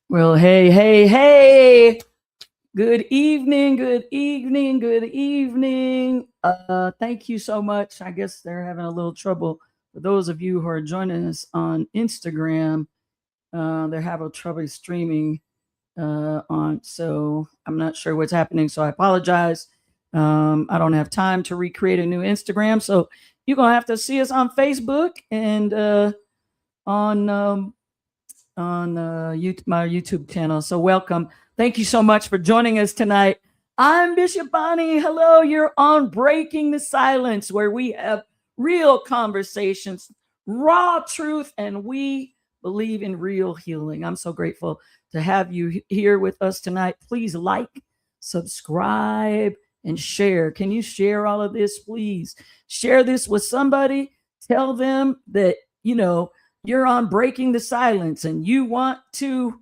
Well, hey, hey, hey. Good evening, good evening, good evening. Thank you so much. I guess they're having a little trouble. For those of you who are joining us on Instagram, they're having trouble streaming on. So I'm not sure what's happening. So I apologize. I don't have time to recreate a new Instagram. So you're going to have to see us on Facebook and on my YouTube channel. So welcome. Thank you so much for joining us tonight. I'm Bishop Bonnie. Hello, you're on Breaking the Silence, where we have real conversations, raw truth, and we believe in real healing. I'm so grateful to have you here with us tonight. Please like, subscribe, and share. Can you share all of this, please? Share this with somebody. Tell them that, you're on Breaking the Silence and you want to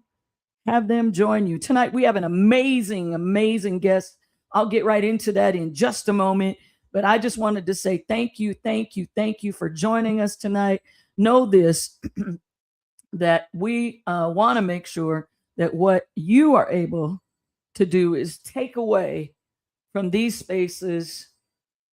have them join you. Tonight, we have an amazing, amazing guest. I'll get right into that in just a moment. But I just wanted to say thank you, thank you, thank you for joining us tonight. Know this, that we want to make sure that what you are able to do is take away from these spaces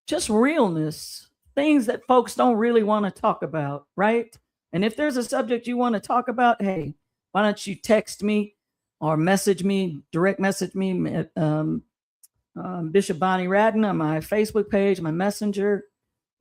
just realness, things that folks don't really want to talk about, right? And if there's a subject you want to talk about, hey, why don't you text me or message me, direct message me at Bishop Bonnie Radden on my Facebook page, my messenger.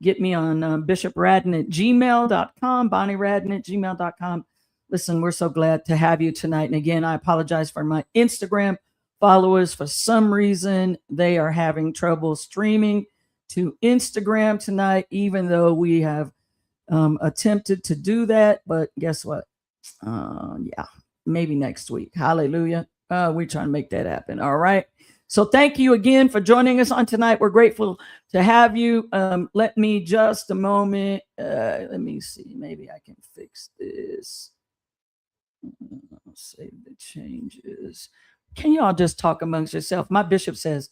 Get me on Bishop Radden at gmail.com, Bonnie Radden at gmail.com. Listen, we're so glad to have you tonight. And again, I apologize for my Instagram followers. For some reason, they are having trouble streaming to Instagram tonight, even though we have attempted to do that. But guess what? Yeah, maybe next week. Hallelujah. We're trying to make that happen. All right. So thank you again for joining us on tonight. We're grateful to have you. Let me just a moment. Let me see. Maybe I can fix this. Save the changes. Can you all just talk amongst yourself? My bishop says,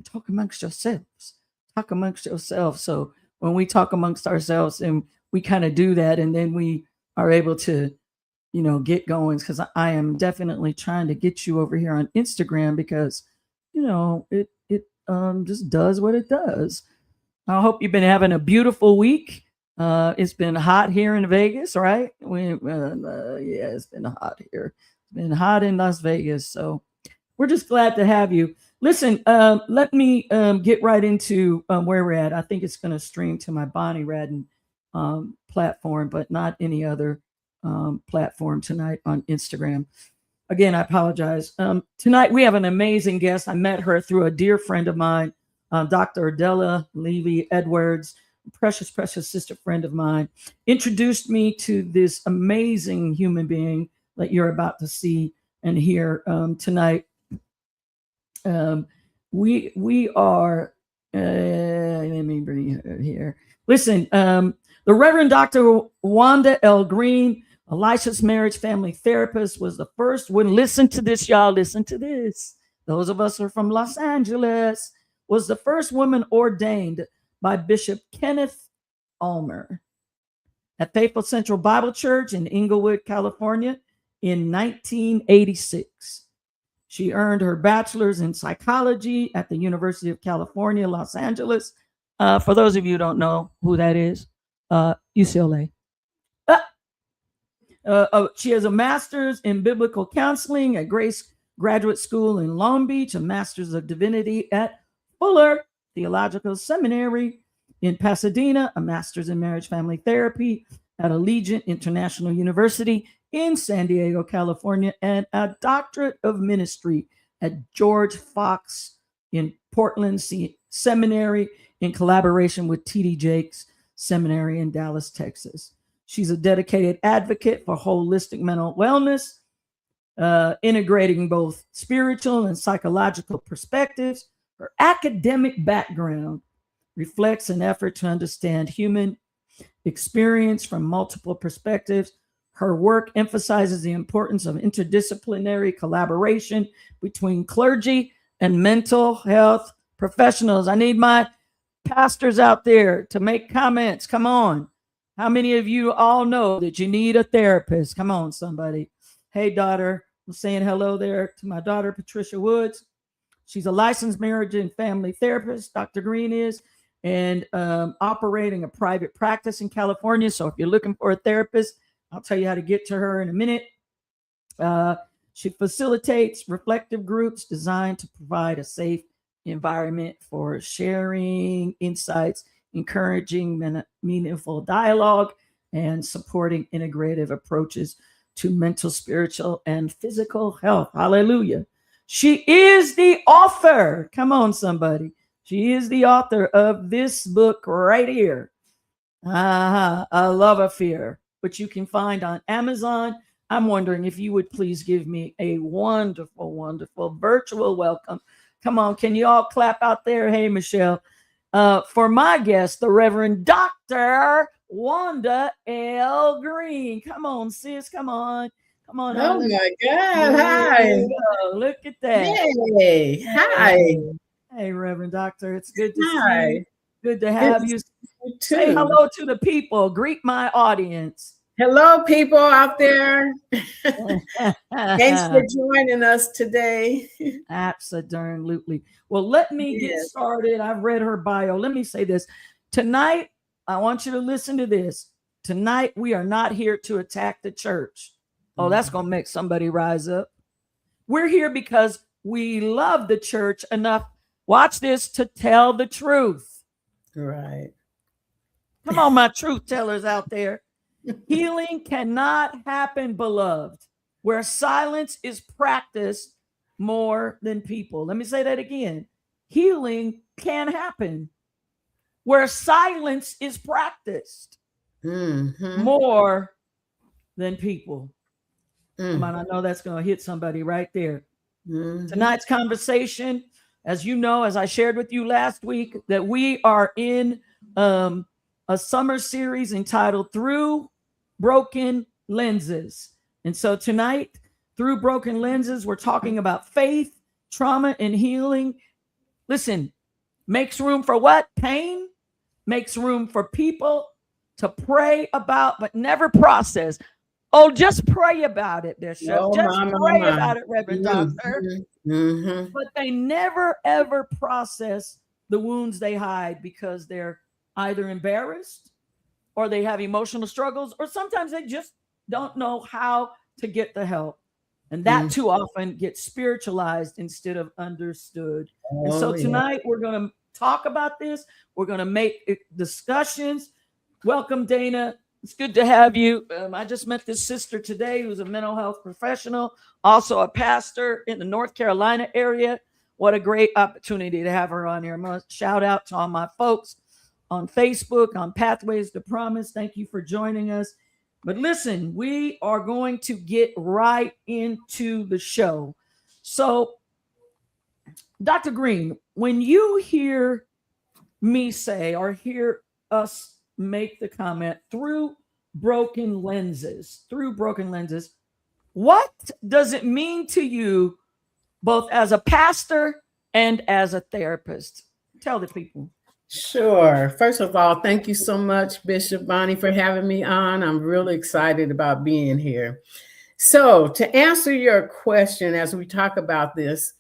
talk amongst yourselves. Talk amongst yourselves. So when we talk amongst ourselves, and we kind of do that, and then we are able to, get going, because I am definitely trying to get you over here on Instagram, because, it just does what it does. I hope you've been having a beautiful week. It's been hot here in Vegas, right? Yeah, it's been hot here. It's been hot in Las Vegas. So we're just glad to have you. Listen, let me get right into where we're at. I think it's going to stream to my Bonnie Radden platform, but not any other platform tonight on Instagram. Again, I apologize. Tonight we have an amazing guest. I met her through a dear friend of mine, Dr. Adela Levy Edwards, precious, precious sister friend of mine, introduced me to this amazing human being that you're about to see and hear tonight. We are. Let me bring her here. Listen, the Reverend Dr. Juanda L. Green, a licensed marriage family therapist, was the first one. Listen to this, y'all. Listen to this. Those of us who are from Los Angeles, was the first woman ordained by Bishop Kenneth Ulmer at Faithful Central Bible Church in Inglewood, California in 1986. She earned her bachelor's in psychology at the University of California, Los Angeles. For those of you who don't know who that is, UCLA. She has a master's in biblical counseling at Grace Graduate School in Long Beach, a master's of divinity at Fuller Theological Seminary in Pasadena, a master's in marriage family therapy at Allegiant International University in San Diego, California, and a doctorate of ministry at George Fox in Portland Seminary in collaboration with T.D. Jakes Seminary in Dallas, Texas. She's a dedicated advocate for holistic mental wellness, integrating both spiritual and psychological perspectives. Her academic background reflects an effort to understand human experience from multiple perspectives. Her work emphasizes the importance of interdisciplinary collaboration between clergy and mental health professionals. I need my pastors out there to make comments. Come on. How many of you all know that you need a therapist? Come on, somebody. Hey, daughter, I'm saying hello there to my daughter, Patricia Woods. She's a licensed marriage and family therapist, Dr. Green is, and operating a private practice in California. So if you're looking for a therapist, I'll tell you how to get to her in a minute. She facilitates reflective groups designed to provide a safe environment for sharing insights, encouraging meaningful dialogue, and supporting integrative approaches to mental, spiritual, and physical health. Hallelujah. She is the author. Come on, somebody. She is the author of this book right here. A Love Affair, which you can find on Amazon. I'm wondering if you would please give me a wonderful, wonderful virtual welcome. Come on, can you all clap out there? Hey, Michelle. For my guest, the Reverend Dr. Juanda L. Green. Come on, sis. Come on. Come on. Oh my God. Hi. Look at that. Yay. Hi. Hey, Reverend Doctor. It's good to Hi. see you. Good to have you. You Say too. hello to the people. Greet my audience. Hello, people out there. Thanks for joining us today. Absolutely. Well, let me get started. I've read her bio. Let me say this. Tonight, I want you to listen to this. Tonight, we are not here to attack the church. Oh, that's going to make somebody rise up. We're here because we love the church enough, watch this, to tell the truth. Right. Come on, my truth tellers out there. Healing cannot happen, beloved, where silence is practiced more than people. Let me say that again. Healing can happen where silence is practiced more than people. Come on, I know that's going to hit somebody right there. Tonight's conversation, as you know, as I shared with you last week, that we are in a summer series entitled Through Broken Lenses. And so tonight, Through Broken Lenses, we're talking about faith, trauma, and healing. Listen, makes room for what? Pain, makes room for people to pray about, but never process. Oh, just pray about it, Bishop. Just pray about it, Reverend Doctor. But they never, ever process the wounds they hide because they're either embarrassed or they have emotional struggles, or sometimes they just don't know how to get the help. And that too often gets spiritualized instead of understood. And so tonight we're going to talk about this. We're going to make discussions. Welcome, Dana. It's good to have you. I just met this sister today who's a mental health professional, also a pastor in the North Carolina area. What a great opportunity to have her on here. I'm going to shout out to all my folks on Facebook, on Pathways to Promise. Thank you for joining us. But listen, we are going to get right into the show. So, Dr. Green, when you hear me say or hear us make the comment through broken lenses, what does it mean to you both as a pastor and as a therapist? Tell the people. Sure. First of all, thank you so much, Bishop Bonnie, for having me on. I'm really excited about being here. So to answer your question, as we talk about this,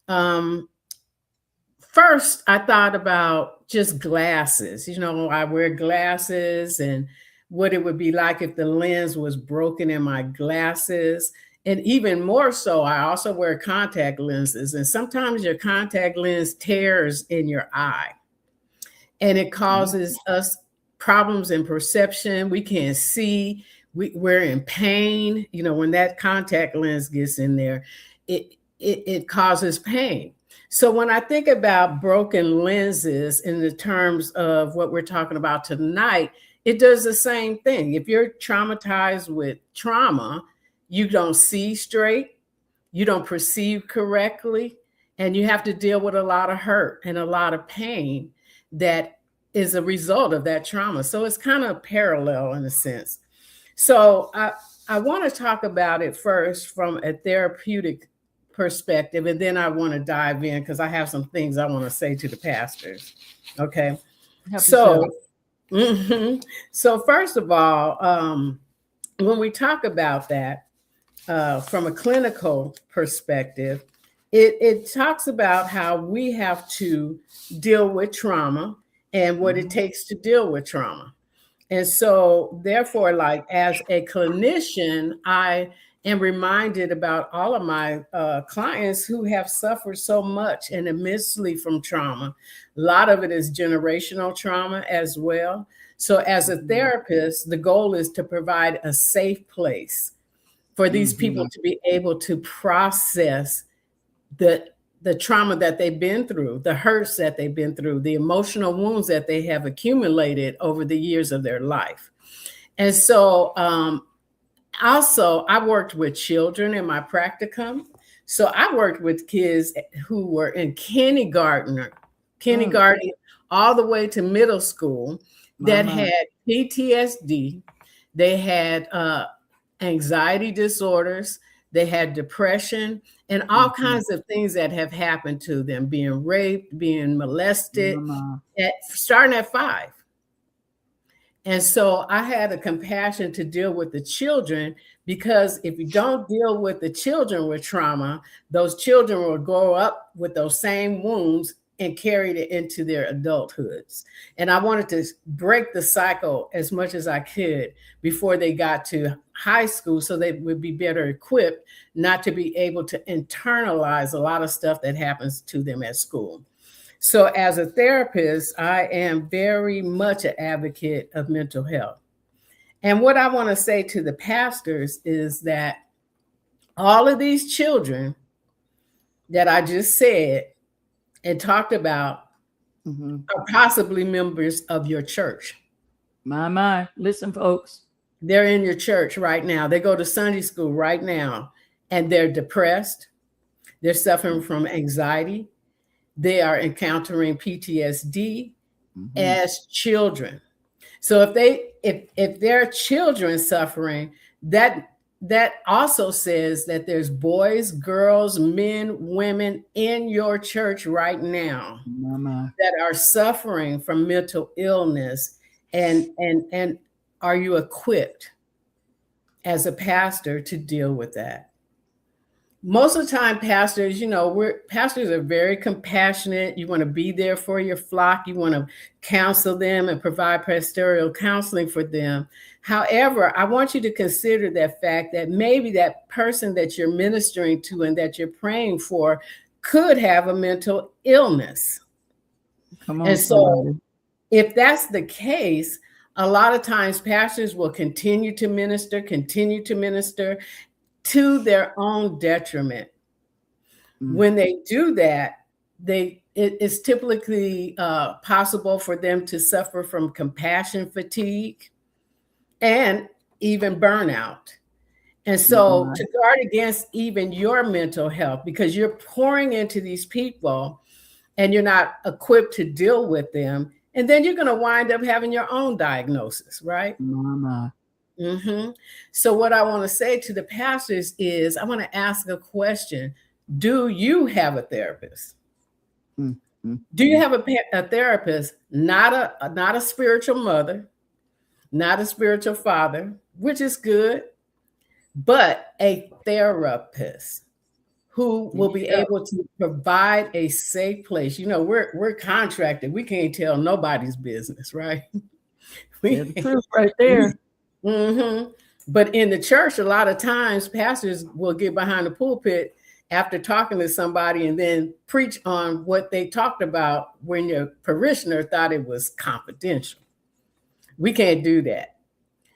first, I thought about just glasses. You know, I wear glasses and what it would be like if the lens was broken in my glasses. And even more so, I also wear contact lenses. And sometimes your contact lens tears in your eye. And it causes us problems in perception. We can't see. We're in pain. You know, when that contact lens gets in there, it causes pain. So when I think about broken lenses in the terms of what we're talking about tonight, it does the same thing. If you're traumatized with trauma, you don't see straight, you don't perceive correctly, and you have to deal with a lot of hurt and a lot of pain that is a result of that trauma. So it's kind of parallel in a sense. So I want to talk about it first from a therapeutic perspective, and then I want to dive in because I have some things I want to say to the pastors. Okay. So first of all, when we talk about that, from a clinical perspective, it talks about how we have to deal with trauma and what it takes to deal with trauma. And so, therefore, like as a clinician, I am reminded about all of my clients who have suffered so much and immensely from trauma. A lot of it is generational trauma as well. So, as a therapist, the goal is to provide a safe place for these people to be able to process the trauma that they've been through, the hurts that they've been through, the emotional wounds that they have accumulated over the years of their life. And so also I worked with children in my practicum. So I worked with kids who were in kindergarten all the way to middle school that had PTSD. They had anxiety disorders. They had depression and all kinds of things that have happened to them, being raped, being molested, starting at 5. And so I had a compassion to deal with the children, because if you don't deal with the children with trauma, those children will grow up with those same wounds and carried it into their adulthoods. And I wanted to break the cycle as much as I could before they got to high school, so they would be better equipped not to be able to internalize a lot of stuff that happens to them at school. So as a therapist, I am very much an advocate of mental health. And what I want to say to the pastors is that all of these children that I just said and talked about are possibly members of your church. My. Listen, folks. They're in your church right now. They go to Sunday school right now, and they're depressed. They're suffering from anxiety. They are encountering PTSD as children. So if their children suffering, that also says that there's boys, girls, men, women in your church right now that are suffering from mental illness. And are you equipped as a pastor to deal with that? Most of the time, pastors, pastors are very compassionate. You want to be there for your flock. You want to counsel them and provide pastoral counseling for them. However, I want you to consider that fact that maybe that person that you're ministering to and that you're praying for could have a mental illness. Come on, and so if that's the case, a lot of times pastors will continue to minister to their own detriment. When they do that, it's typically possible for them to suffer from compassion fatigue and even burnout. And so to guard against even your mental health, because you're pouring into these people and you're not equipped to deal with them, and then you're going to wind up having your own diagnosis, right? So what I want to say to the pastors is, I want to ask a question. Do you have a therapist? Do you have a therapist, not a spiritual mother, not a spiritual father, which is good, but a therapist who will be able to provide a safe place? We're contracted. We can't tell nobody's business, right? The truth right there. But in the church, a lot of times pastors will get behind the pulpit after talking to somebody and then preach on what they talked about when your parishioner thought it was confidential. We can't do that.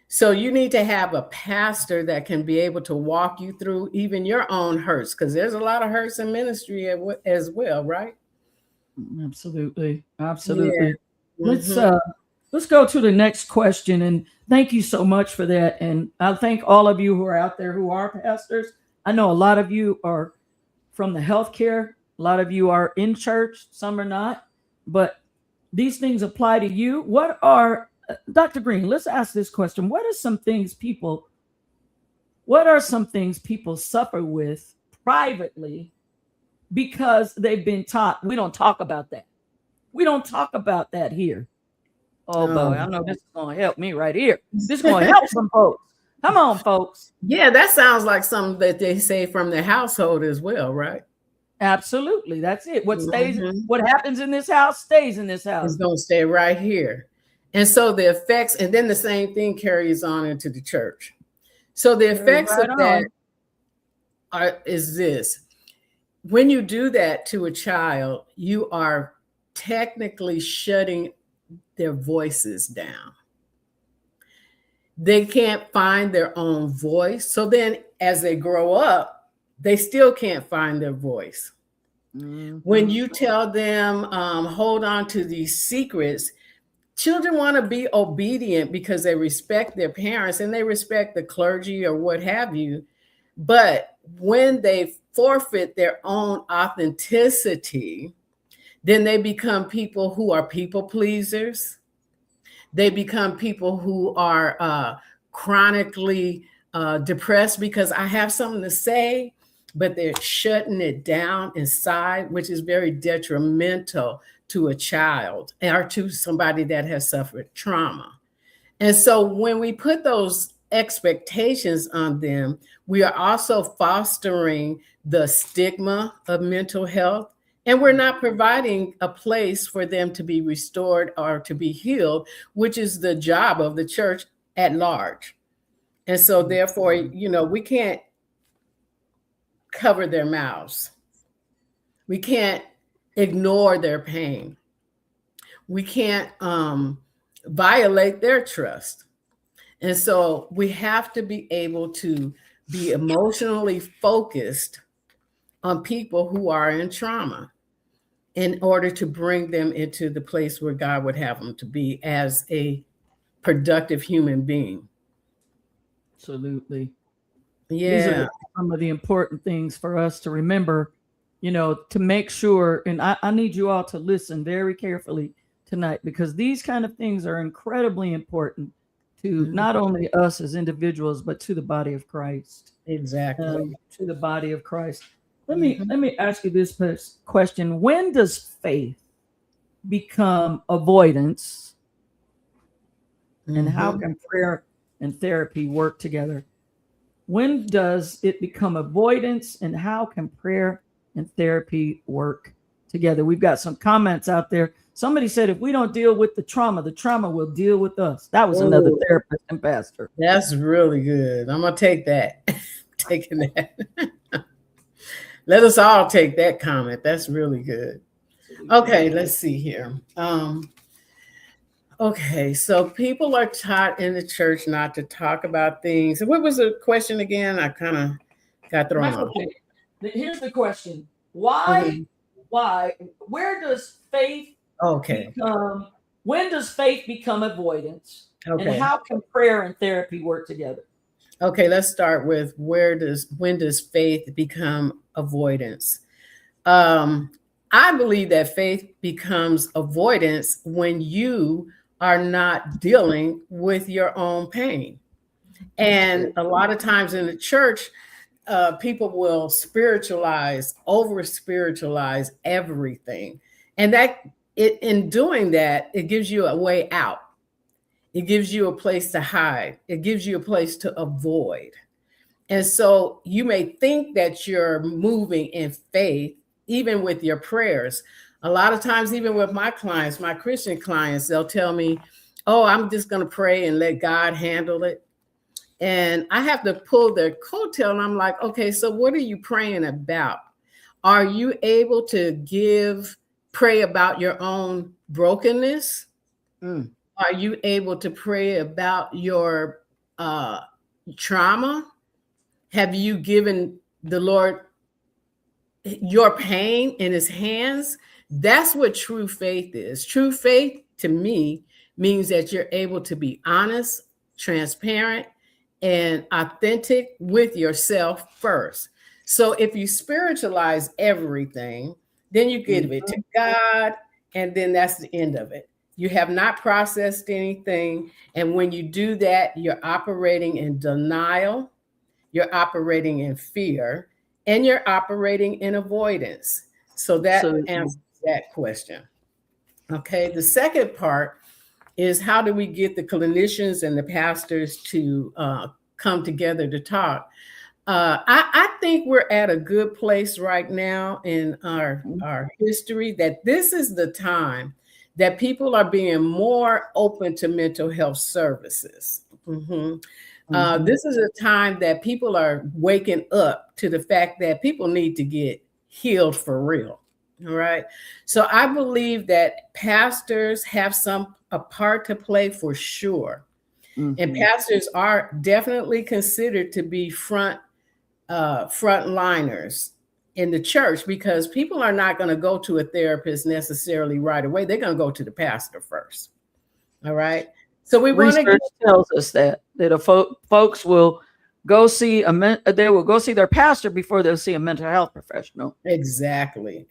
So you need to have a pastor that can be able to walk you through even your own hurts, because there's a lot of hurts in ministry as well, right? Absolutely. Yeah. Let's go to the next question. And thank you so much for that. And I thank all of you who are out there who are pastors. I know a lot of you are from the healthcare. A lot of you are in church. Some are not. But these things apply to you. Dr. Green, let's ask this question. What are some things people suffer with privately because they've been taught? We don't talk about that. We don't talk about that here. Oh boy, I know this is going to help me right here. This is going to help some folks. Come on, folks. Yeah, that sounds like something that they say from the household as well, right? Absolutely. That's it. Mhm. What happens in this house stays in this It's house. going to stay right here. And so the effects, and then the same thing carries on into the church. So the Carry effects right of that on. is this. When you do that to a child, you are technically shutting their voices down. They can't find their own voice. So then as they grow up, they still can't find their voice. When you tell them, hold on to these secrets, children want to be obedient because they respect their parents and they respect the clergy or what have you. But when they forfeit their own authenticity, then they become people who are people pleasers. They become people who are chronically depressed because I have something to say, but they're shutting it down inside, which is very detrimental to a child or to somebody that has suffered trauma. And so when we put those expectations on them, we are also fostering the stigma of mental health. And we're not providing a place for them to be restored or to be healed, which is the job of the church at large. And so therefore, we can't cover their mouths. We can't ignore their pain. We can't violate their trust. And so we have to be able to be emotionally focused on people who are in trauma in order to bring them into the place where God would have them to be as a productive human being. Absolutely. These are Yeah. some of the important things for us to remember, to make sure. And I need you all to listen very carefully tonight, because these kind of things are incredibly important to not only us as individuals, but to the body of Christ. Exactly. To the body of Christ. Let me ask you this question: when does faith become avoidance, and how can prayer and therapy work together? When does it become avoidance, and how can prayer and therapy work together? We've got some comments out there. Somebody said, if we don't deal with the trauma will deal with us. That was another therapist and pastor. That's really good. I'm going to take that. Taking that. Let us all take that comment. That's really good. Okay, let's see here. Okay, so people are taught in the church not to talk about things. What was the question again? I kind of got thrown off. Okay. Here's the question. Why, where does faith become, when does faith become avoidance? And how can prayer and therapy work together? Okay, let's start with when does faith become avoidance? I believe that faith becomes avoidance when you are not dealing with your own pain. And a lot of times in the church, people will over spiritualize everything. And in doing that, it gives you a way out. It gives you a place to hide. It gives you a place to avoid. And so you may think that you're moving in faith, even with your prayers. A lot of times, even with my clients, my Christian clients, they'll tell me, oh, I'm just going to pray and let God handle it. And I have to pull their coattail, and I'm like, okay, so what are you praying about? Are you able to pray about your own brokenness? Are you able to pray about your trauma? Have you given the Lord your pain in his hands? That's what true faith is. True faith to me means that you're able to be honest, transparent, and authentic with yourself first. So if you spiritualize everything, then you give it to God, and then that's the end of it. You have not processed anything. And when you do that, you're operating in denial, you're operating in fear, and you're operating in avoidance. So that answers that question. Okay, the second part is, how do we get the clinicians and the pastors to come together to talk. I think we're at a good place right now in our history that this is the time that people are being more open to mental health services. This is a time that people are waking up to the fact that people need to get healed for real. All right. So I believe that pastors have a part to play for sure. And pastors are definitely considered to be frontliners in the church, because people are not going to go to a therapist necessarily right away. They're going to go to the pastor first. All right. So we want to tells us that folks will go see they will go see their pastor before they'll see a mental health professional. Exactly.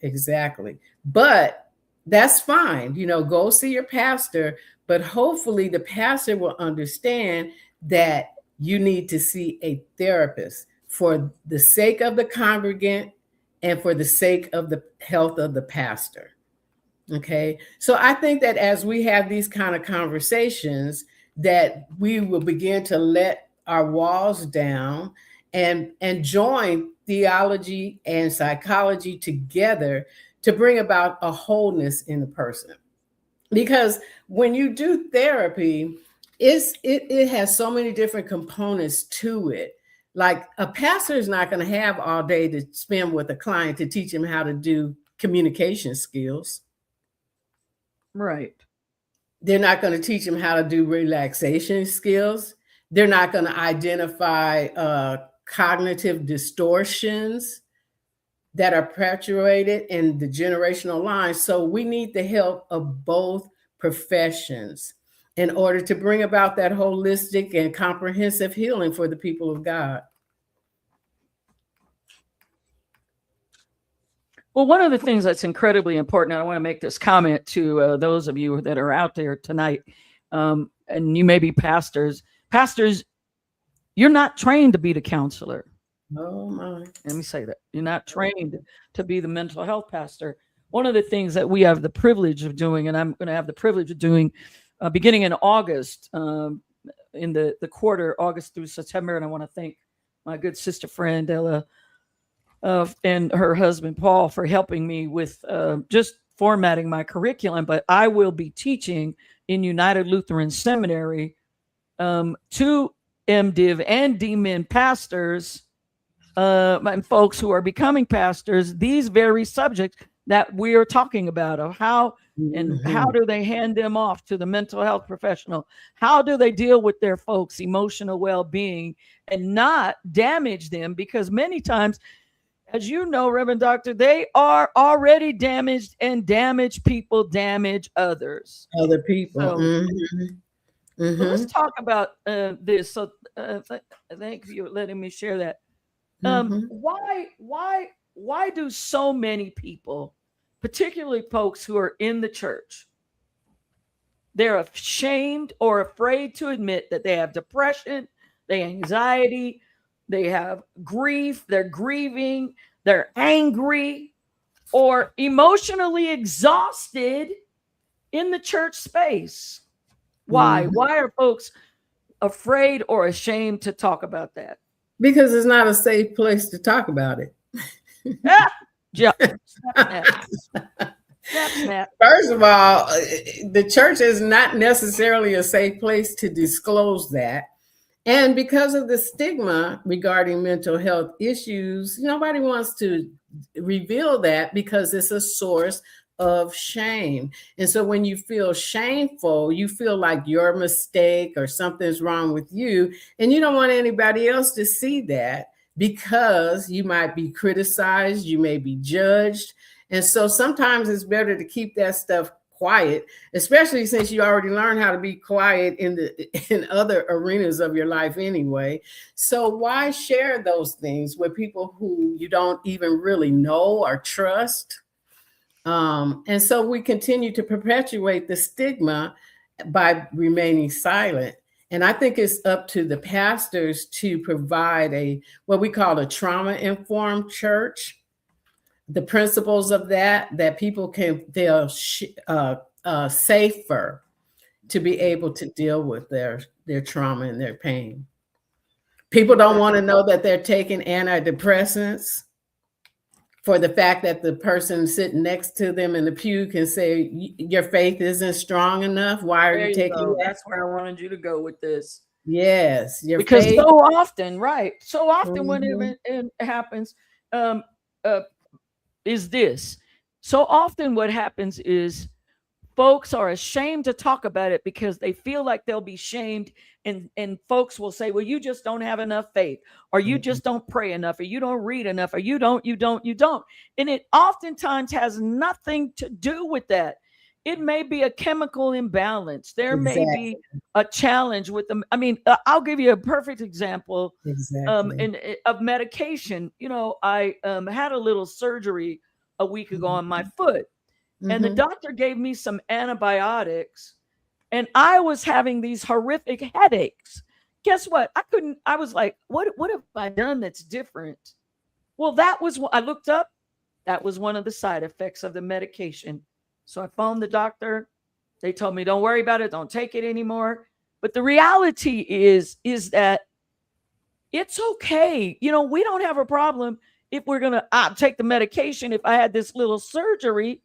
But that's fine. Go see your pastor, but hopefully the pastor will understand that you need to see a therapist for the sake of the congregant and for the sake of the health of the pastor. Okay. So I think that as we have these kind of conversations, that we will begin to let our walls down and join theology and psychology together to bring about a wholeness in the person. Because when you do therapy, it has so many different components to it. Like a pastor is not going to have all day to spend with a client to teach him how to do communication skills. Right. They're not going to teach them how to do relaxation skills. They're not going to identify cognitive distortions that are perpetuated in the generational line. So we need the help of both professions in order to bring about that holistic and comprehensive healing for the people of God. Well, one of the things that's incredibly important, and I want to make this comment to those of you that are out there tonight, and you may be pastors. Pastors, you're not trained to be the counselor. Oh my. Let me say that. You're not trained to be the mental health pastor. One of the things that we have the privilege of doing, and I'm going to have the privilege of doing beginning in August, in the quarter, August through September, and I want to thank my good sister friend, Ella, and her husband, Paul, for helping me with just formatting my curriculum. But I will be teaching in United Lutheran Seminary to MDiv and DMin pastors, and folks who are becoming pastors, these very subjects that we are talking about, of how and how do they hand them off to the mental health professional? How do they deal with their folks' emotional well-being and not damage them? Because many times, as you know, Reverend Doctor, they are already damaged, and damaged people damage others. Other people. So, so let's talk about this. So thank you for letting me share that. Why do so many people, particularly folks who are in the church, they're ashamed or afraid to admit that they have depression, they have anxiety, they have grief, they're grieving, they're angry, or emotionally exhausted in the church space? Why? Why are folks afraid or ashamed to talk about that? Because it's not a safe place to talk about it. First of all, the church is not necessarily a safe place to disclose that. And because of the stigma regarding mental health issues, nobody wants to reveal that because it's a source of shame. And so when you feel shameful, you feel like your mistake or something's wrong with you, and you don't want anybody else to see that because you might be criticized, you may be judged. And so sometimes it's better to keep that stuff quiet, especially since you already learned how to be quiet in other arenas of your life anyway. So why share those things with people who you don't even really know or trust? And so we continue to perpetuate the stigma by remaining silent. And I think it's up to the pastors to provide what we call a trauma-informed church. The principles of that people can feel safer to be able to deal with their trauma and their pain. People don't want to know that they're taking antidepressants, for the fact that the person sitting next to them in the pew can say, your faith isn't strong enough. Why are you taking that? That's where I wanted you to go with this. Yes, your Because faith. so often, right? So often when Mhm. it happens, um, uh, is this. So often what happens is folks are ashamed to talk about it because they feel like they'll be shamed, and folks will say, well, you just don't have enough faith, or you Mhm. just don't pray enough, or you don't read enough, or you don't, and it oftentimes has nothing to do with that. It may be a chemical imbalance. There may be Exactly. a challenge with them. I mean, I'll give you a perfect example Exactly. of medication. I had a little surgery a week ago on my Mhm. foot, and the Mhm. doctor gave me some antibiotics, and I was having these horrific headaches. Guess what? I was like, what have I done that's different? Well, that was what I looked up. That was one of the side effects of the medication. So I phoned the doctor. They told me, don't worry about it, don't take it anymore. But the reality is that it's okay. We don't have a problem if we're going to take the medication if I had this little surgery.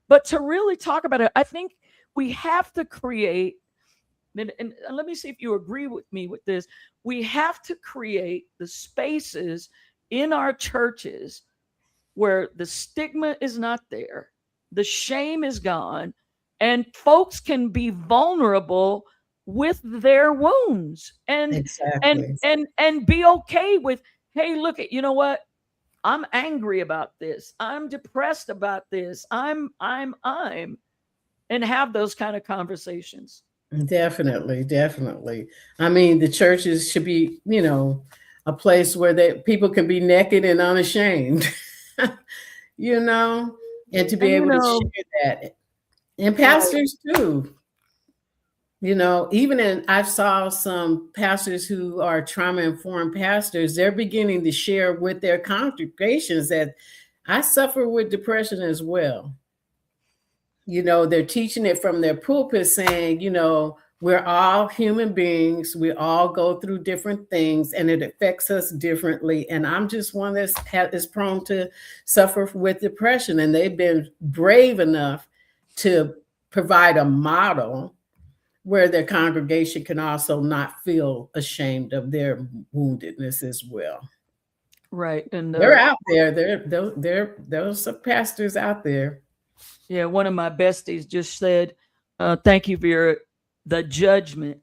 But to really talk about it, I think we have to create, and let me see if you agree with me with this. We have to create the spaces in our churches where the stigma is not there, the shame is gone, and folks can be vulnerable with their wounds, Exactly. and be okay with, hey, look, at you know what, I'm angry about this, I'm depressed about this, I'm and have those kind of conversations. Definitely. Definitely. I mean, the churches should be, a place where people can be naked and unashamed, you know, and to be And able to share that. And right. pastors too. I saw some pastors who are trauma informed pastors, they're beginning to share with their congregations that I suffer with depression as well. They're teaching it from their pulpit, saying, we're all human beings. We all go through different things and it affects us differently. And I'm just one is prone to suffer with depression. And they've been brave enough to provide a model where their congregation can also not feel ashamed of their woundedness as well. Right. And They're out there. There's some pastors out there. yeah, one of my besties just said, thank you for the judgment.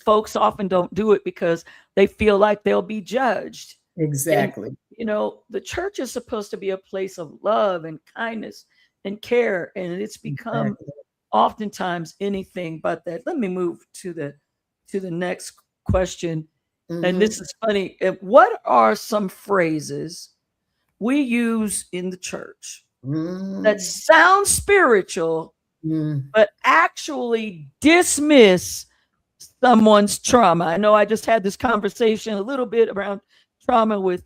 Folks often don't do it because they feel like they'll be judged. And, Exactly. the church is supposed to be a place of love and kindness and care. And it's become Exactly. oftentimes anything but that. Let me move to the next question. And Mm-hmm. this is funny. What are some phrases we use in the church that Mm-hmm. sound spiritual but actually dismiss someone's trauma? I know I just had this conversation a little bit around trauma with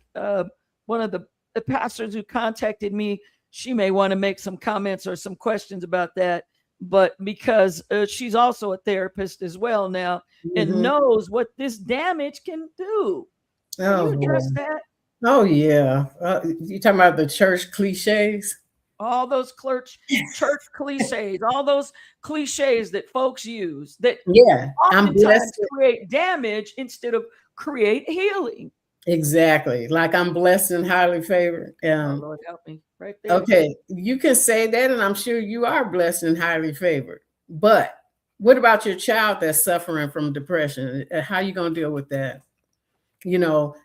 one of the pastors who contacted me. She may want to make some comments or some questions about that, but because she's also a therapist as well now and Mm-hmm. knows what this damage can do. Can Oh you boy. address that? Oh yeah. You talking about the church cliches? All those church cliches, all those cliches that folks use that Yeah, I'm oftentimes blessed. create damage instead of create healing. Exactly. Like I'm blessed and highly favored. Oh, Lord, help me right there. Okay, you can say that, and I'm sure you are blessed and highly favored. But what about your child that's suffering from depression? How you gonna deal with that?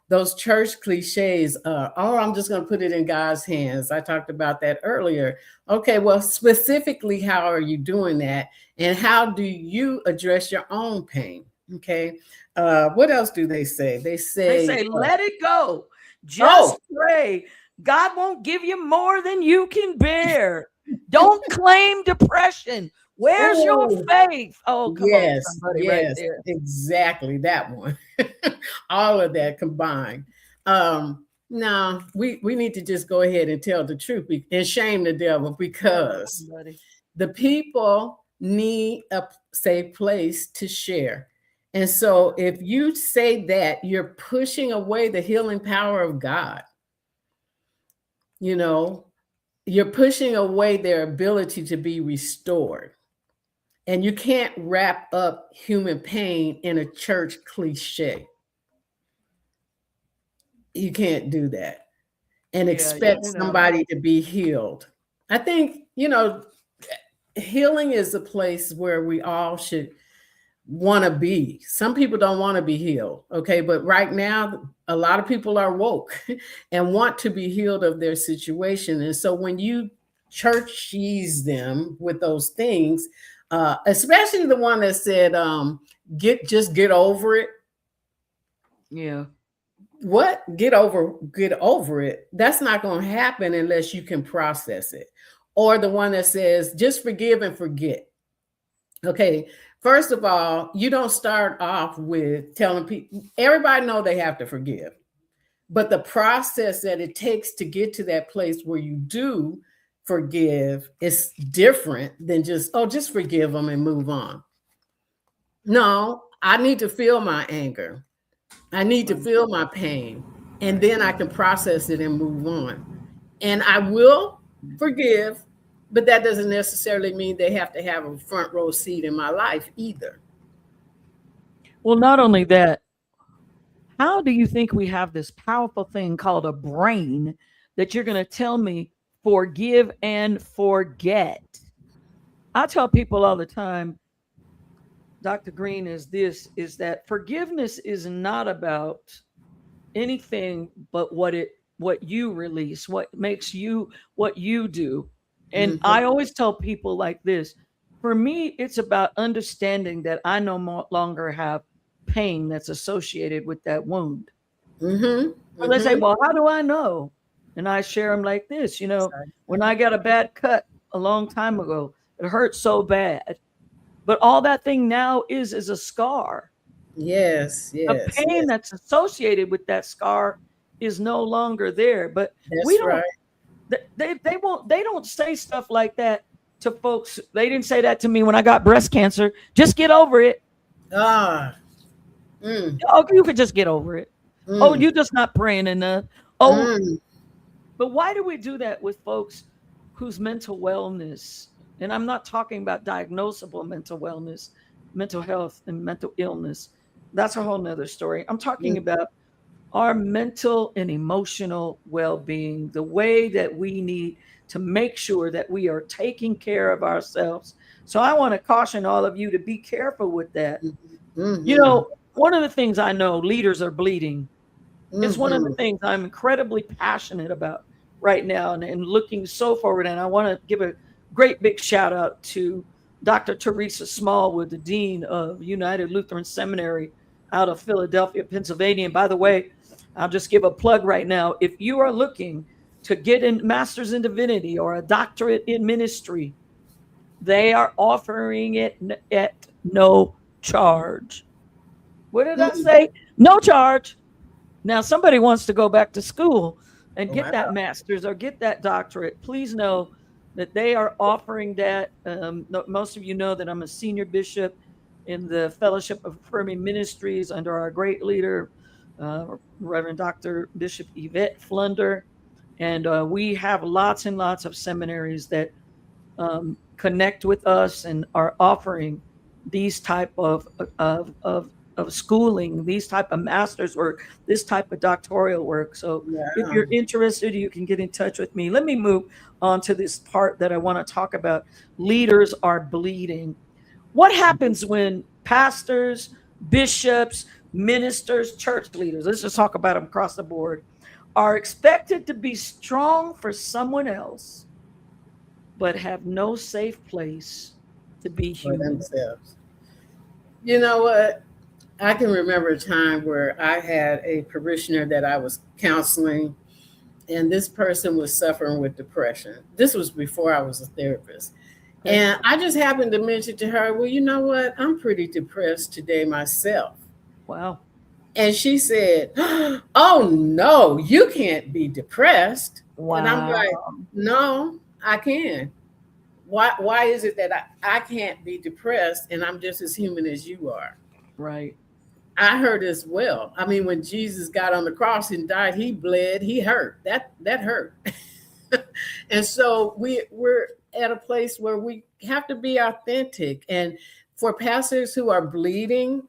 Those church cliches, oh, I'm just going to put it in God's hands. I talked about that earlier. Okay, well, specifically, how are you doing that? And how do you address your own pain? Okay. What else do they say? They They say, say, let it go. oh, Just pray. God won't give you more than you can bear. Don't claim depression. Where's your oh, faith? Oh, come on, yes, somebody right yes, there. exactly that one. All of that combined. No, we need to just go ahead and tell the truth and shame the devil, Come on, because somebody. the people need a safe place to share. And so if you say that, you're pushing away the healing power of God. You know, you're pushing away their ability to be restored. And you can't wrap up human pain in a church cliche. You can't do that and expect somebody to be healed. I think, healing is a place where we all should want to be. Some people don't want to be healed, okay? But right now, a lot of people are woke and want to be healed of their situation. And so when you churchize them with those things, especially the one that said, get over it. Yeah. What? Get over it. That's not going to happen unless you can process it. Or the one that says, just forgive and forget. Okay. First of all, you don't start off with telling people, everybody know they have to forgive. But the process that it takes to get to that place where you do forgive is different than just forgive them and move on. No, I need to feel my anger. I need to feel my pain, and then I can process it and move on. And I will forgive, but that doesn't necessarily mean they have to have a front row seat in my life either. Well, not only that, how do you think we have this powerful thing called a brain that you're going to tell me forgive and forget? I tell people all the time, Dr. Green, is that forgiveness is not about anything but what you release, what makes you what you do. And I always tell people like this, for me, it's about understanding that I no longer have pain that's associated with that wound. So they say, well, how do I know? And I share them like this, when I got a bad cut a long time ago, it hurt so bad. But all that thing now is a scar. Yes. The pain that's associated with that scar is no longer there. But that's right. They don't say stuff like that to folks. They didn't say that to me when I got breast cancer. Just get over it. Oh, you could just get over it. Oh, you're just not praying enough. But why do we do that with folks whose mental wellness, and I'm not talking about diagnosable mental wellness, mental health and mental illness. That's a whole nother story. I'm talking about our mental and emotional well-being, the way that we need to make sure that we are taking care of ourselves. So I want to caution all of you to be careful with that. One of the things I know, leaders are bleeding. It's one of the things I'm incredibly passionate about right now and looking so forward. And I want to give a great big shout out to Dr. Teresa Smallwood, the Dean of United Lutheran Seminary out of Philadelphia, Pennsylvania. And by the way, I'll just give a plug right now. If you are looking to get a master's in divinity or a doctorate in ministry, they are offering it at no charge. What did I say? No charge. Now, somebody wants to go back to school and get that master's or get that doctorate. Please know that they are offering that. Most of you know that I'm a senior bishop in the Fellowship of Affirming Ministries under our great leader, Reverend Dr. Bishop Yvette Flunder. And we have lots and lots of seminaries that connect with us and are offering these type of schooling, these type of master's work, this type of doctoral work. So if you're interested, you can get in touch with me. Let me move on to this part that I want to talk about. Leaders are bleeding. What happens when pastors, bishops, ministers, church leaders, let's just talk about them across the board, are expected to be strong for someone else, but have no safe place to be human? For themselves. You know what? I can remember a time where I had a parishioner that I was counseling, and this person was suffering with depression. This was before I was a therapist. Okay. And I just happened to mention to her, well, you know what? I'm pretty depressed today myself. Wow. And she said, oh, no, you can't be depressed. Wow. And I'm like, no, I can. Why is it that I can't be depressed and I'm just as human as you are? Right. I hurt as well. I mean, when Jesus got on the cross and died, he bled, he hurt. That hurt. And so we're at a place where we have to be authentic. And for pastors who are bleeding,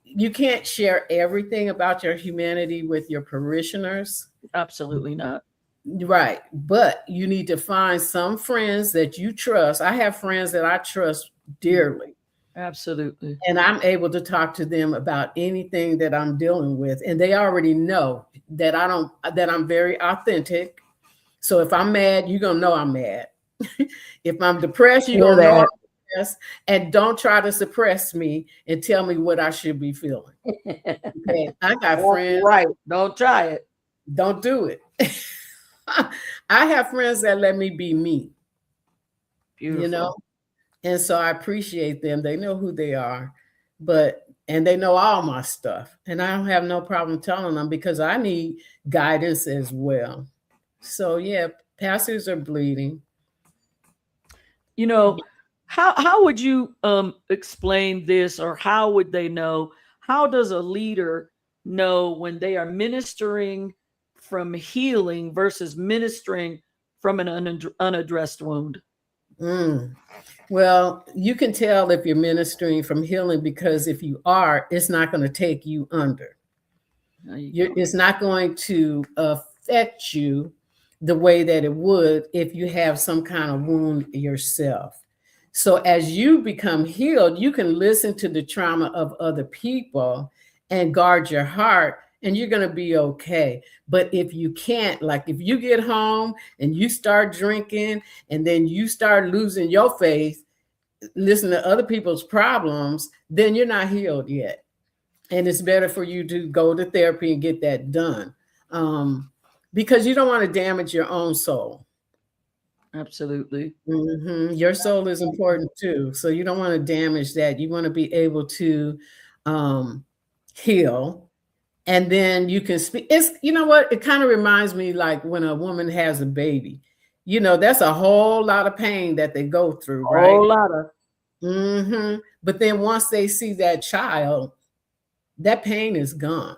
you can't share everything about your humanity with your parishioners. Absolutely not. Right. But you need to find some friends that you trust. I have friends that I trust dearly. Absolutely. And I'm able to talk to them about anything that I'm dealing with. And they already know that I'm very authentic. So if I'm mad, you're gonna know I'm mad. If I'm depressed, you're gonna know I'm depressed. And don't try to suppress me and tell me what I should be feeling. Okay. I got friends. Right. Don't try it. Don't do it. I have friends that let me be me. Beautiful. You know, and so I appreciate them. They know who they are, and they know all my stuff. And I don't have no problem telling them because I need guidance as well. So yeah, pastors are bleeding. You know, how would you explain this, or how would they know? How does a leader know when they are ministering from healing versus ministering from an unaddressed wound? Well, you can tell if you're ministering from healing, because if you are, it's not going to take you under. It's not going to affect you the way that it would if you have some kind of wound yourself. So as you become healed, you can listen to the trauma of other people and guard your heart, and you're going to be okay. But if you can't, like if you get home and you start drinking and then you start losing your faith, listen to other people's problems, then you're not healed yet. And it's better for you to go to therapy and get that done, because you don't want to damage your own soul. Absolutely. Your soul is important too. So you don't want to damage that. You want to be able to heal. And then you can speak. You know what? It kind of reminds me like when a woman has a baby. You know, that's a whole lot of pain that they go through, right? A whole lot of. But then once they see that child, that pain is gone.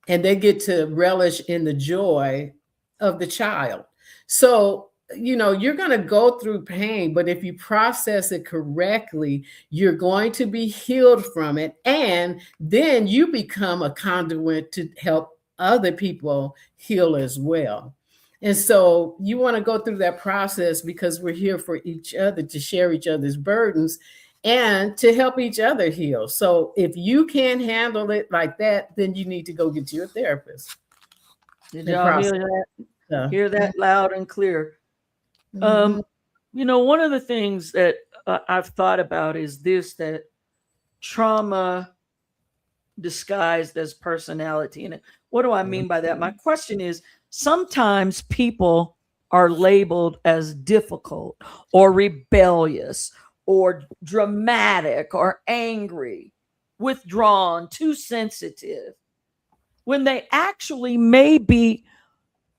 And they get to relish in the joy of the child. So, you know, you're going to go through pain, but if you process it correctly, you're going to be healed from it. And then you become a conduit to help other people heal as well. And so you want to go through that process because we're here for each other, to share each other's burdens and to help each other heal. So if you can't handle it like that, then you need to go get you a therapist. Did y'all hear that? Hear that loud and clear. You know, one of the things that I've thought about is this, that trauma disguised as personality. And what do I mean by that? My question is, sometimes people are labeled as difficult or rebellious or dramatic or angry, withdrawn, too sensitive, when they actually may be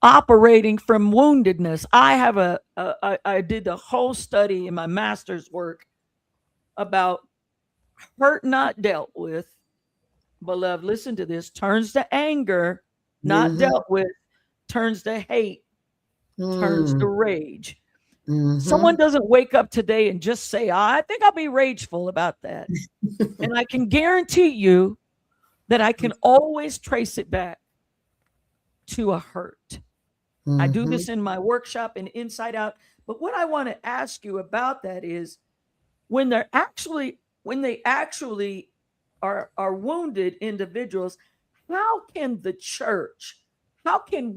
operating from woundedness. I did the whole study in my master's work about hurt not dealt with, beloved, listen to this, turns to anger, not dealt with, turns to hate, turns to rage. Someone doesn't wake up today and just say, I think I'll be rageful about that. And I can guarantee you that I can always trace it back to a hurt. I do this in my workshop and Inside Out. But what I want to ask you about that is when they actually are wounded individuals, how can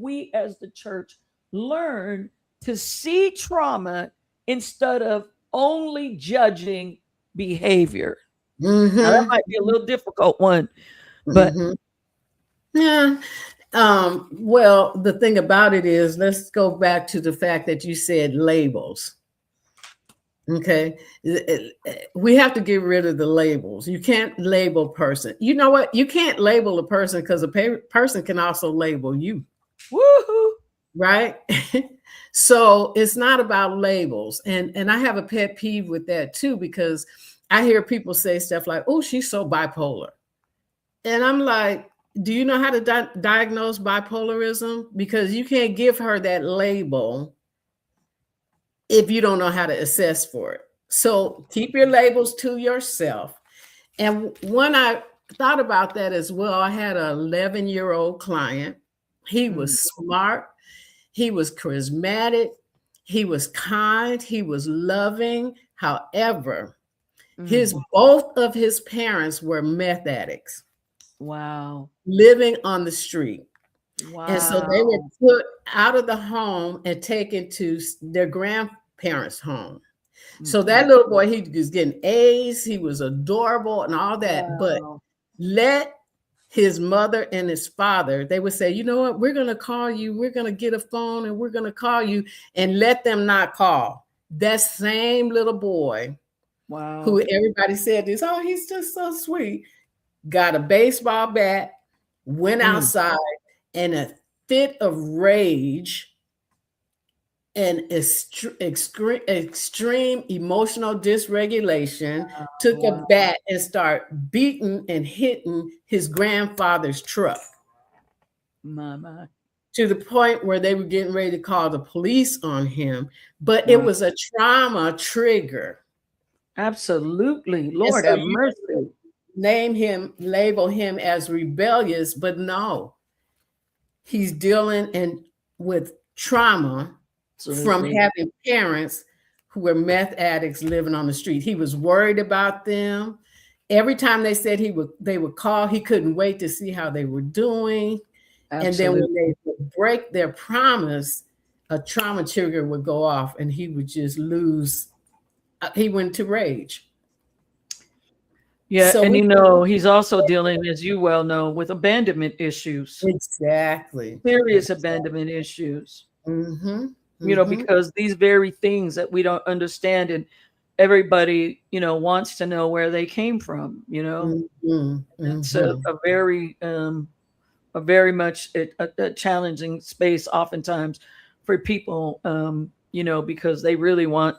we as the church learn to see trauma instead of only judging behavior? Now, that might be a little difficult one, but yeah. Well, the thing about it is, let's go back to the fact that you said labels. Okay. We have to get rid of the labels. You can't label a person. You know what? You can't label a person because a person can also label you. Woohoo! Right? So it's not about labels. And I have a pet peeve with that too, because I hear people say stuff like, oh, she's so bipolar. And I'm like, do you know how to diagnose bipolarism? Because you can't give her that label if you don't know how to assess for it. So keep your labels to yourself. And when I thought about that as well, I had an 11-year-old client. He was smart. He was charismatic. He was kind. He was loving. However, both of his parents were meth addicts. Wow. Living on the street. Wow. And so they were put out of the home and taken to their grandparents' home. So that little boy, he was getting A's, he was adorable and all that. Wow. But let his mother and his father, they would say, you know what, we're going to call you. We're going to get a phone and we're going to call you, and let them not call. That same little boy, wow, who everybody said this, oh, he's just so sweet, got a baseball bat, went outside, and a fit of rage and extreme emotional dysregulation, took a bat and started beating and hitting his grandfather's truck. Mama. To the point where they were getting ready to call the police on him. But it was a trauma trigger. Absolutely. Lord have mercy. Label him as rebellious, but no. He's dealing with trauma from having parents who were meth addicts living on the street. He was worried about them. Every time they said they would call, he couldn't wait to see how they were doing. Absolutely. And then when they would break their promise, a trauma trigger would go off and he would just lose. He went to rage. Yeah, so and he's also dealing, as you well know, with abandonment issues. Exactly. Serious abandonment issues. Because these very things that we don't understand, and everybody, wants to know where they came from, It's a very much a challenging space oftentimes for people, because they really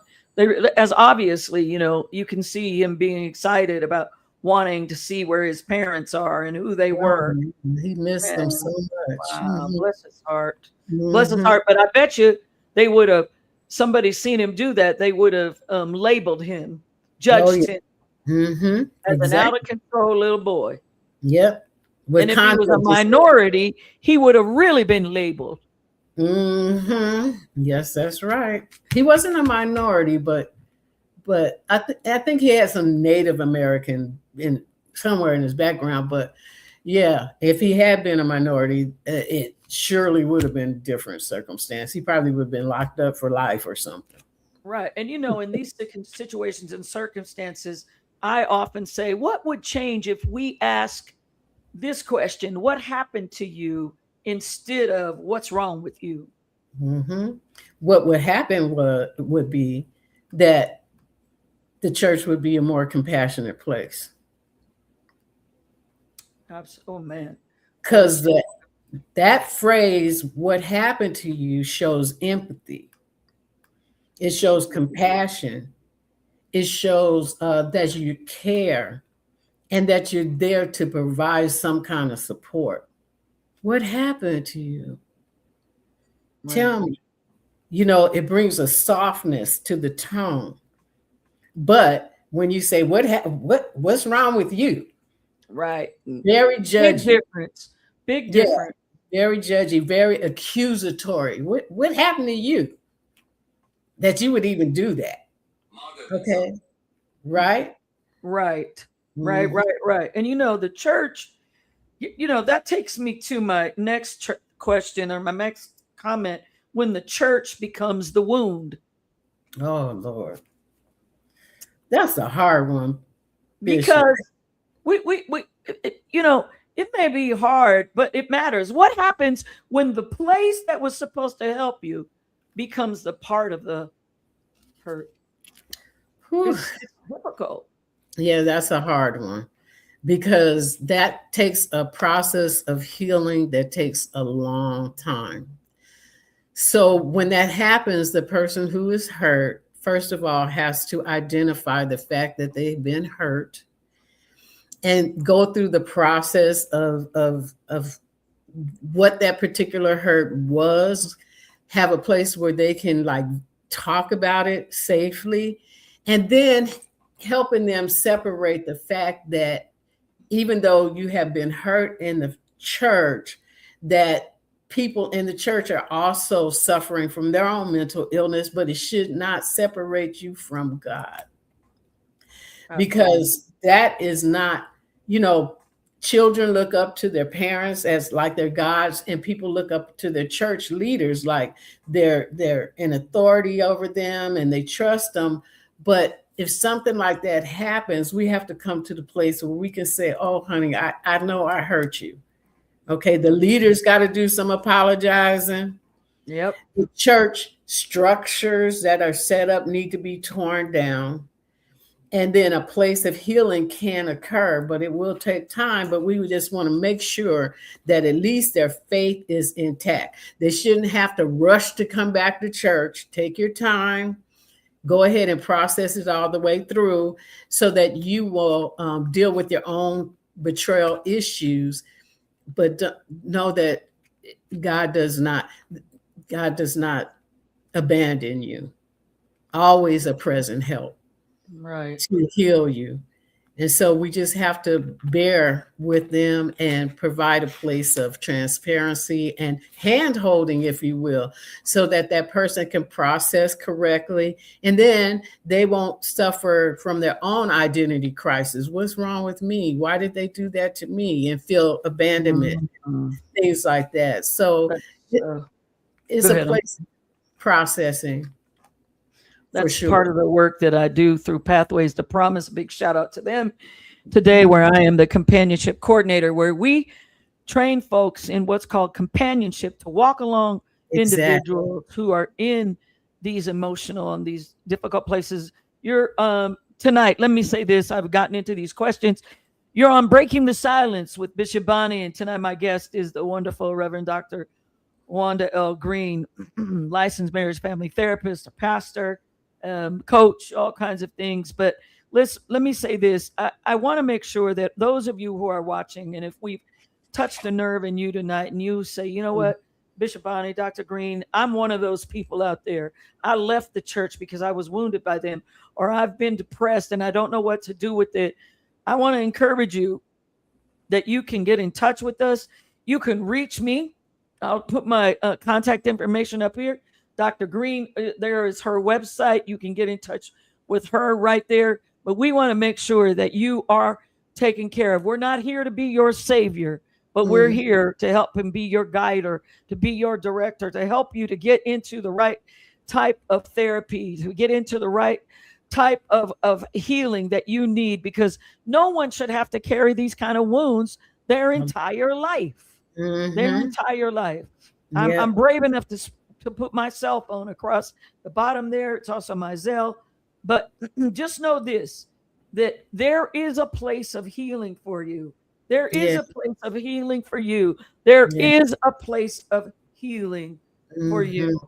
as obviously, you can see him being excited about wanting to see where his parents are and who they were. He missed them so much. Wow, bless his heart. Bless his heart. But I bet you they would have, somebody seen him do that, they would have labeled him, judged him as an out of control little boy. Yep. And if he was a minority, he would have really been labeled. Yes, that's right. He wasn't a minority, but I think he had some Native American somewhere in his background. But yeah, if he had been a minority, it surely would have been a different circumstance. He probably would have been locked up for life or something. Right. And in these situations and circumstances, I often say, what would change if we ask this question, what happened to you, instead of what's wrong with you? What would happen would be that the church would be a more compassionate place. Oh man. Because that phrase, what happened to you, shows empathy. It shows compassion. It shows that you care and that you're there to provide some kind of support. What happened to you? Right. Tell me. It brings a softness to the tone. But when you say, what's wrong with you? Right. Very judgy. Big difference. Very judgy, very accusatory. What happened to you that you would even do that? Okay. Right? Right. Right. And the church, that takes me to my next question or my next comment, when the church becomes the wound. Oh, Lord. That's a hard one. Because it may be hard, but it matters. What happens when the place that was supposed to help you becomes the part of the hurt? It's difficult. Yeah, that's a hard one, because that takes a process of healing that takes a long time. So when that happens, the person who is hurt, first of all, has to identify the fact that they've been hurt and go through the process of what that particular hurt was, have a place where they can like talk about it safely, and then helping them separate the fact that even though you have been hurt in the church, that people in the church are also suffering from their own mental illness, but it should not separate you from God. Because that is not, you know, children look up to their parents as like their gods, and people look up to their church leaders like they're in authority over them and they trust them. But if something like that happens, we have to come to the place where we can say, oh, honey, I know I hurt you. Okay, the leaders got to do some apologizing. Yep. The church structures that are set up need to be torn down. And then a place of healing can occur, but it will take time. But we would just want to make sure that at least their faith is intact. They shouldn't have to rush to come back to church. Take your time. Go ahead and process it all the way through so that you will deal with your own betrayal issues. But know that God does not abandon you. Always a present help. Right. To heal you. And so we just have to bear with them and provide a place of transparency and hand holding, if you will, so that that person can process correctly. And then they won't suffer from their own identity crisis. What's wrong with me? Why did they do that to me? And feel abandonment, things like that. So it's a place of processing. That's part of the work that I do through Pathways to Promise. Big shout out to them today, where I am the companionship coordinator, where we train folks in what's called companionship to walk along individuals who are in these emotional and these difficult places. You're tonight, let me say this. I've gotten into these questions. You're on Breaking the Silence with Bishop Bonnie, and tonight my guest is the wonderful Reverend Dr. Juanda L. Green, licensed marriage family therapist, a pastor, coach, all kinds of things. But let me say this. I want to make sure that those of you who are watching, and if we've touched a nerve in you tonight and you say, you know what, Bishop Bonnie, Dr. Green, I'm one of those people out there. I left the church because I was wounded by them, or I've been depressed and I don't know what to do with it. I want to encourage you that you can get in touch with us. You can reach me. I'll put my contact information up here. Dr. Green, there is her website. You can get in touch with her right there. But we want to make sure that you are taken care of. We're not here to be your savior, but we're here to help and be your guide, or to be your director, to help you to get into the right type of therapy, to get into the right type of healing that you need, because no one should have to carry these kind of wounds their entire life. Their entire life. I'm brave enough to put my cell phone across the bottom there. It's also my Zelle. But just know this, that there is a place of healing for you. There is a place of healing for you. There is a place of healing for you.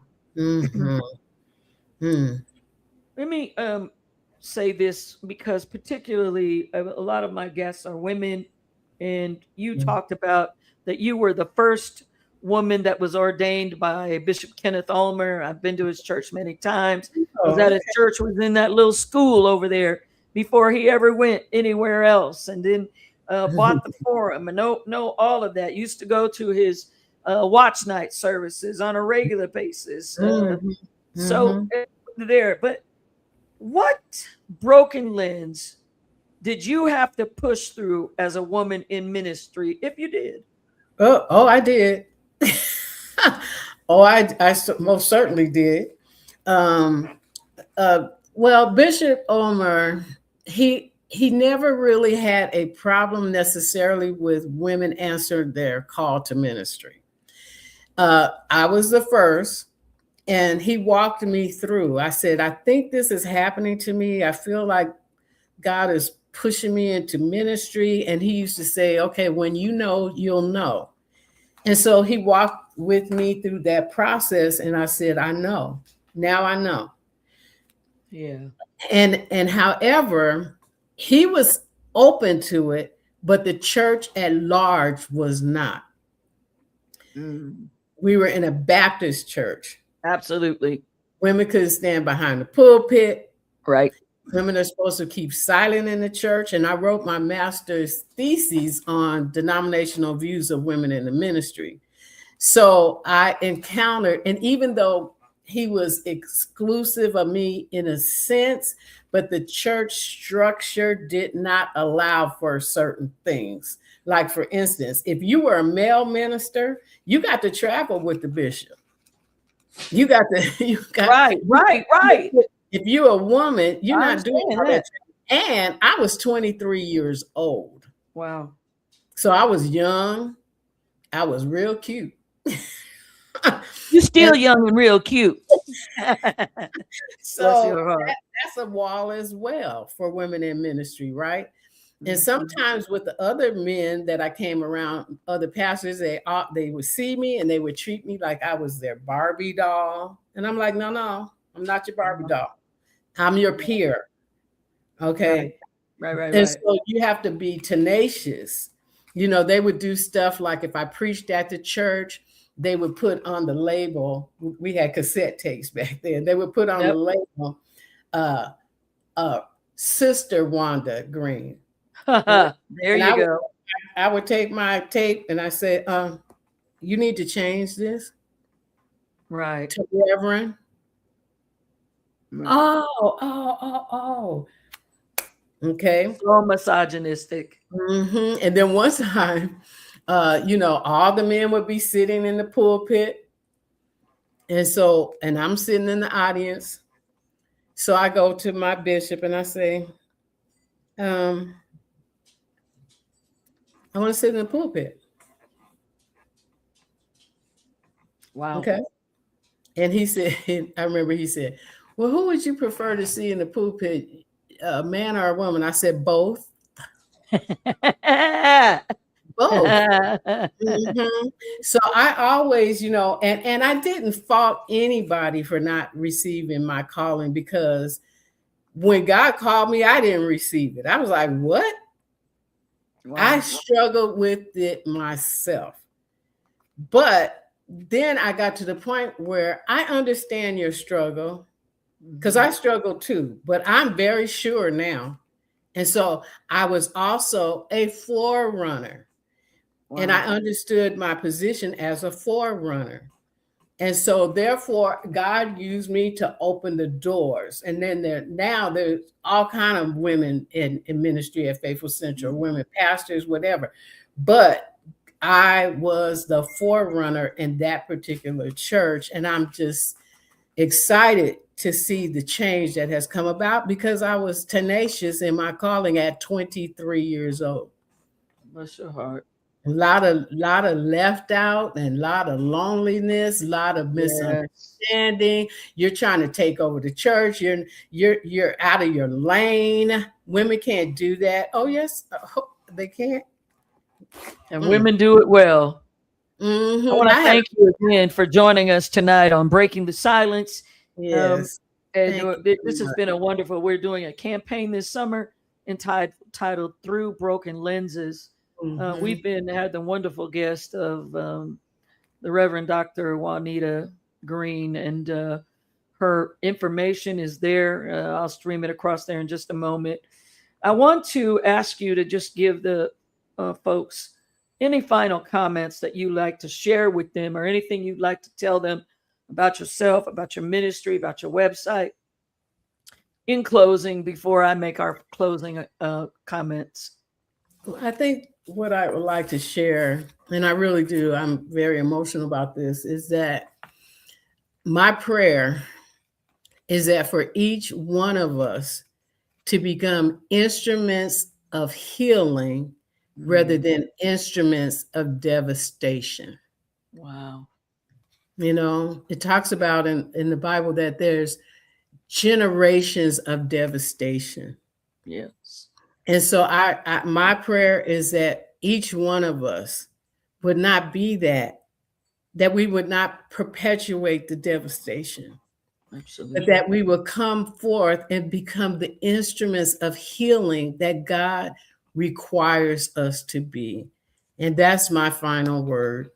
Let me say this, because particularly a lot of my guests are women, and you talked about that you were the first woman that was ordained by Bishop Kenneth Ulmer. I've been to his church many times. I was at his church, was in that little school over there before he ever went anywhere else, and then bought the forum and know all of that. Used to go to his watch night services on a regular basis. So there, but what broken lens did you have to push through as a woman in ministry, if you did? Oh, I did. I most certainly did. Well, Bishop Ulmer, he never really had a problem necessarily with women answering their call to ministry. I was the first, and he walked me through. I said, I think this is happening to me. I feel like God is pushing me into ministry. And he used to say, okay, when you know, you'll know. And so he walked with me through that process. And I said, I know. Now I know. Yeah. And however, he was open to it, but the church at large was not. We were in a Baptist church. Absolutely. Women couldn't stand behind the pulpit. Right. Women are supposed to keep silent in the church. And I wrote my master's thesis on denominational views of women in the ministry. So I encountered, and even though he was exclusive of me in a sense, but the church structure did not allow for certain things. Like, for instance, if you were a male minister, you got to travel with the bishop. You got right. If you're a woman, you're not doing all that. And I was 23 years old. Wow. So I was young. I was real cute. You're still young and real cute. So that's a wall as well for women in ministry, right? And sometimes with the other men that I came around, other pastors, they would see me and they would treat me like I was their Barbie doll. And I'm like, no, I'm not your Barbie doll. I'm your peer. Okay. Right. And so you have to be tenacious. You know, they would do stuff like if I preached at the church, they would put on the label. We had cassette tapes back then. They would put on the label, Sister Juanda Green. There you go. I would take my tape and I said, you need to change this. Right. To Reverend. Oh. Okay. So misogynistic. And then one time, all the men would be sitting in the pulpit. And I'm sitting in the audience. So I go to my bishop and I say, I want to sit in the pulpit. Wow. Okay. And he said, I remember he said, well, who would you prefer to see in the pulpit, a man or a woman? I said, both. Both. So I always, and I didn't fault anybody for not receiving my calling, because when God called me, I didn't receive it. I was like, what? Wow. I struggled with it myself. But then I got to the point where I understand your struggle, because I struggle too, but I'm very sure now. And so I was also a forerunner. Wow. And I understood my position as a forerunner. And so therefore, God used me to open the doors. And then there's all kind of women in ministry at Faithful Central, women pastors, whatever. But I was the forerunner in that particular church. And I'm just excited to see the change that has come about, because I was tenacious in my calling at 23 years old. Bless your heart. A lot of left out, and a lot of loneliness, a lot of misunderstanding. You're trying to take over the church. You're out of your lane. Women can't do that. Oh yes, they can't. And women do it well. I want to thank you again for joining us tonight on Breaking the Silence. Yes. This has been a wonderful. We're doing a campaign this summer entitled "Through Broken Lenses." We've had the wonderful guest of the Reverend Dr. Juanita Green, and her information is there. I'll stream it across there in just a moment. I want to ask you to just give the folks any final comments that you like to share with them, or anything you'd like to tell them about yourself, about your ministry, about your website. In closing, before I make our closing comments. I think what I would like to share, and I really do, I'm very emotional about this, is that my prayer is that for each one of us to become instruments of healing rather than instruments of devastation. Wow. It talks about in the Bible that there's generations of devastation. Yes. And so my prayer is that each one of us would not be that we would not perpetuate the devastation. Absolutely. But that we will come forth and become the instruments of healing that God requires us to be. And that's my final word.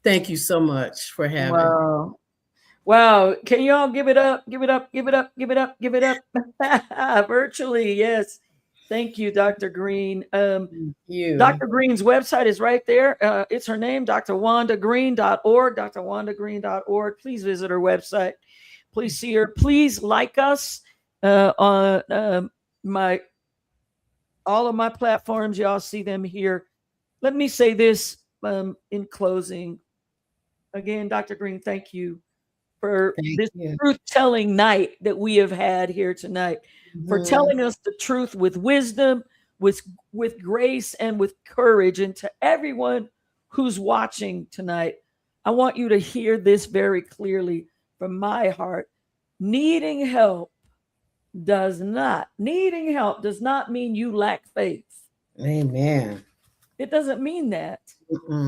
Thank you so much for having me. Wow. Wow. Can you all give it up? Give it up. Give it up. Give it up. Give it up. Virtually. Yes. Thank you, Dr. Green. Thank you. Dr. Green's website is right there. It's her name, drwandagreen.org, drwandagreen.org. Please visit her website. Please see her. Please like us on all of my platforms. Y'all see them here. Let me say this in closing. Again, Dr. Green, thank you for this truth-telling night that we have had here tonight, for telling us the truth with wisdom, with grace, and with courage. And to everyone who's watching tonight, I want you to hear this very clearly from my heart. Needing help does not mean you lack faith. Amen. It doesn't mean that.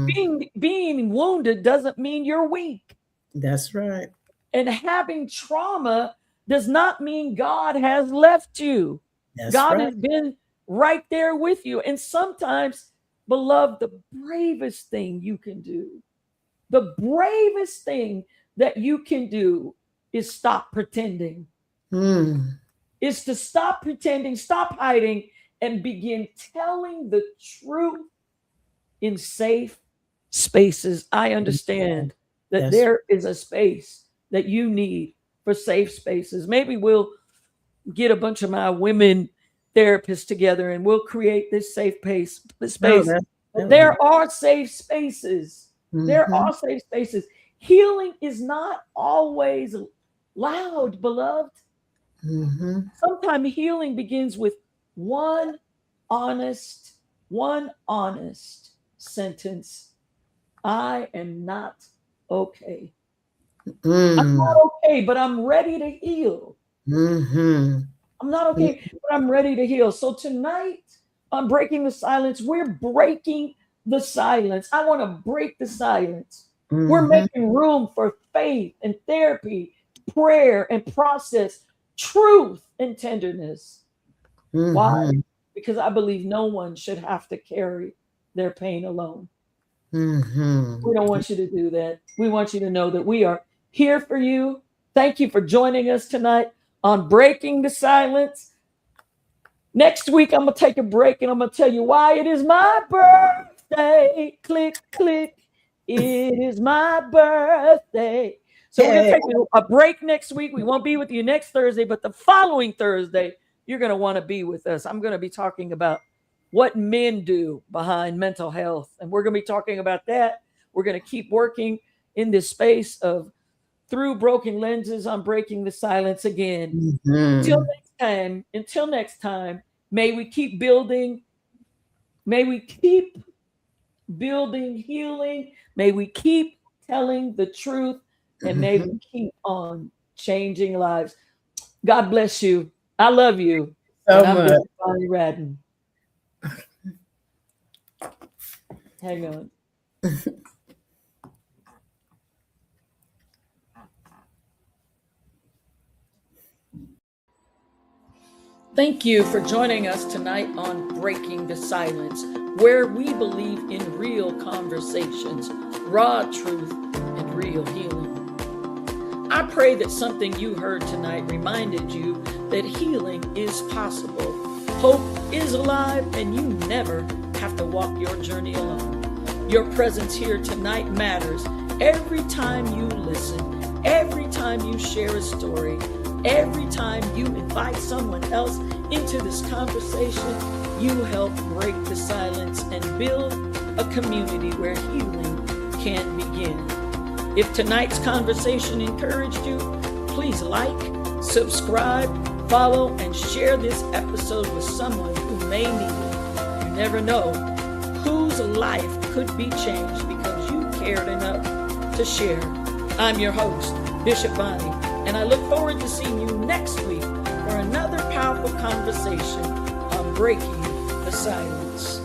Being wounded doesn't mean you're weak. That's right. And having trauma does not mean God has left you. God has been right there with you. And sometimes, beloved, the bravest thing you can do, the bravest thing that you can do is stop pretending. Is to stop pretending, stop hiding, and begin telling the truth in safe spaces. I understand that there is a space that you need for safe spaces. Maybe we'll get a bunch of my women therapists together and we'll create this safe space. There are safe spaces. There are safe spaces. Healing is not always loud, beloved. Sometimes healing begins with one honest sentence. I am not okay. I'm not okay, but I'm ready to heal. I'm not okay, but I'm ready to heal. So tonight on Breaking the Silence, we're breaking the silence. I want to break the silence. We're making room for faith and therapy, prayer and process, truth and tenderness. Why? Because I believe no one should have to carry their pain alone. We don't want you to do that. We want you to know that we are here for you. Thank you for joining us tonight on Breaking the Silence. Next week, I'm going to take a break and I'm going to tell you why it is my birthday. Click, click. It is my birthday. So we're going to take a break next week. We won't be with you next Thursday, but the following Thursday, you're going to want to be with us. I'm going to be talking about what men do behind mental health. And we're going to be talking about that. We're going to keep working in this space of through broken lenses on Breaking the Silence again. Until next time, may we keep building. May we keep building healing. May we keep telling the truth. And may we keep on changing lives. God bless you. I love you. So I'm much. Bishop Bonnie Radden. Hang on. Thank you for joining us tonight on Breaking the Silence, where we believe in real conversations, raw truth, and real healing. I pray that something you heard tonight reminded you that healing is possible, hope is alive, and you never have to walk your journey alone. Your presence here tonight matters. Every time you listen, every time you share a story, every time you invite someone else into this conversation, you help break the silence and build a community where healing can begin. If tonight's conversation encouraged you, please like, subscribe, follow, and share this episode with someone who may need it. You never know whose life could be changed because you cared enough to share. I'm your host, Bishop Bonnie, and I look forward to seeing you next week for another powerful conversation on Breaking the Silence.